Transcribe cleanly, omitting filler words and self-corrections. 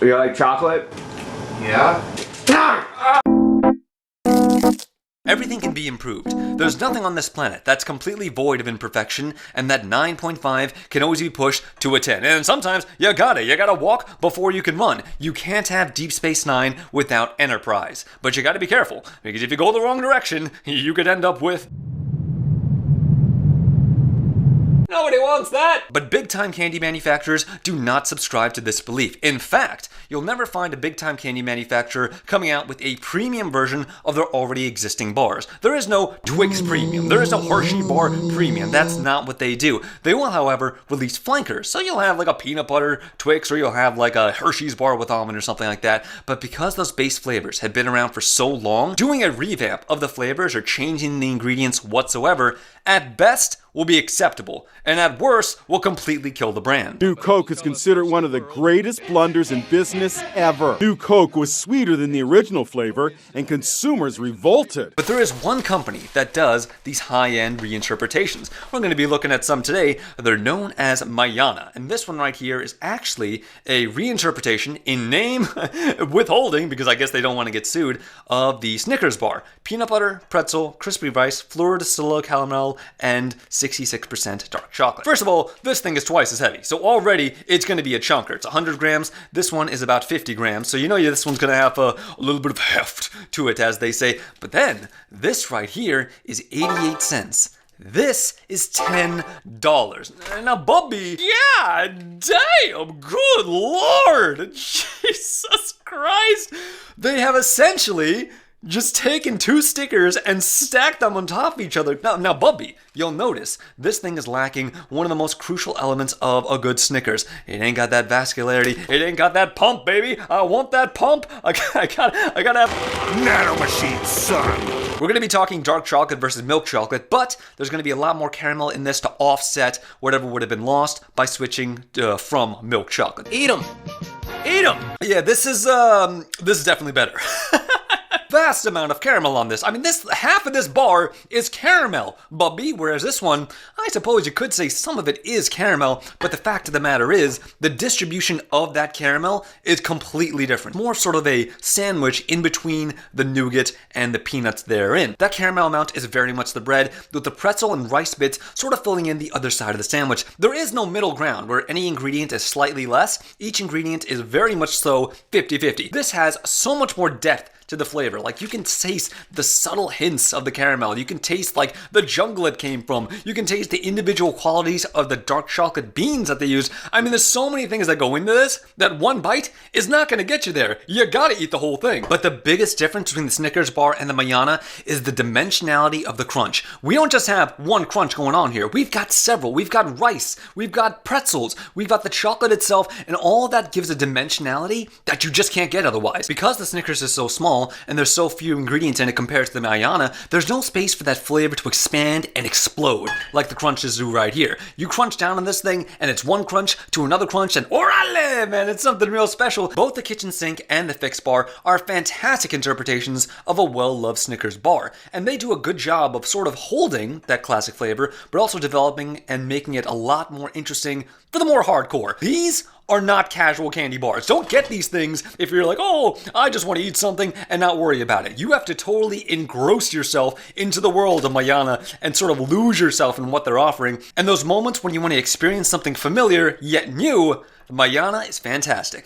You like chocolate? Yeah. Everything can be improved. There's nothing on this planet that's completely void of imperfection, and that 9.5 can always be pushed to a 10. And sometimes you gotta walk before you can run. You can't have Deep Space Nine without Enterprise. But you gotta be careful, because if you go the wrong direction, you could end up with... Nobody wants that! But big-time candy manufacturers do not subscribe to this belief. In fact, you'll never find a big-time candy manufacturer coming out with a premium version of their already existing bars. There is no Twix Premium. There is no Hershey Bar Premium. That's not what they do. They will, however, release flankers. So you'll have like a peanut butter Twix, or you'll have like a Hershey's bar with almond or something like that. But because those base flavors have been around for so long, doing a revamp of the flavors or changing the ingredients whatsoever, at best, will be acceptable, and at worst, will completely kill the brand. New Coke is considered one of the greatest blunders in business ever. New Coke was sweeter than the original flavor, and consumers revolted. But there is one company that does these high-end reinterpretations. We're going to be looking at some today. They're known as Mayana, and this one right here is actually a reinterpretation in name withholding, because I guess they don't want to get sued, of the Snickers bar. Peanut butter, pretzel, crispy rice, fleur de sel caramel, and 66% dark chocolate. First of all, this thing is twice as heavy, so already it's going to be a chunker. It's 100 grams. This one is about 50 grams, so you know this one's going to have a little bit of heft to it, as they say. But then, this right here is 88 cents. This is $10. Now, Bubby, yeah, damn, good Lord, Jesus Christ. They have essentially just taken two stickers and stacked them on top of each other. Now, Bubby, you'll notice this thing is lacking one of the most crucial elements of a good Snickers. It ain't got that vascularity. It ain't got that pump, baby. I want that pump. I gotta have Nano machine, son. We're going to be talking dark chocolate versus milk chocolate, but there's going to be a lot more caramel in this to offset whatever would have been lost by switching from milk chocolate. Eat them. Eat them. Yeah, this is definitely better. Vast amount of caramel on this. I mean, this half of this bar is caramel, Bubby, whereas this one, I suppose you could say some of it is caramel, but the fact of the matter is, the distribution of that caramel is completely different. More sort of a sandwich in between the nougat and the peanuts therein. That caramel amount is very much the bread, with the pretzel and rice bits sort of filling in the other side of the sandwich. There is no middle ground where any ingredient is slightly less. Each ingredient is very much so 50-50. This has so much more depth to the flavor. Like, you can taste the subtle hints of the caramel. You can taste like the jungle it came from. You can taste the individual qualities of the dark chocolate beans that they use. I mean, there's so many things that go into this that one bite is not going to get you there. You gotta eat the whole thing. But the biggest difference between the Snickers bar and the Mayana is the dimensionality of the crunch. We don't just have one crunch going on here. We've got several. We've got rice. We've got pretzels. We've got the chocolate itself, and all that gives a dimensionality that you just can't get otherwise. Because the Snickers is so small, and there's so few ingredients in it compared to the Mayana, there's no space for that flavor to expand and explode like the crunches do right here. You crunch down on this thing, and it's one crunch to another crunch, and orale, man, it's something real special. Both the kitchen sink and the fix bar are fantastic interpretations of a well-loved Snickers bar, and they do a good job of sort of holding that classic flavor, but also developing and making it a lot more interesting for the more hardcore. These are not casual candy bars. Don't get these things if you're like, oh, I just want to eat something and not worry about it. You have to totally engross yourself into the world of Mayana and sort of lose yourself in what they're offering. And those moments when you want to experience something familiar yet new, Mayana is fantastic.